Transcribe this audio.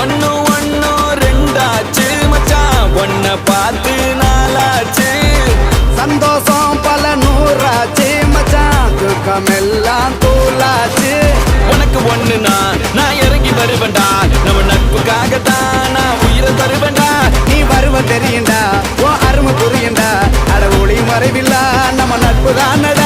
ஒன்னு ஒன்னு ரெண்டாச்சு மச்சான் ஒன்ன பார்த்து நாளாச்சு சந்தோஷம் பல நூறாச்சு மச்சான் துக்கமெல்லாம் தூளாச்சு உனக்கு ஒண்ணுனா நான் இறங்கி வருவேன்டா நம்ம நட்புக்காகத்தான் நான் உயிரை தருவேன்டா நீ வருவ தெரியுண்டா ஓ அருமை புரியுண்டா அட ஒளி மறைவில்லா நம்ம நட்பு தானடா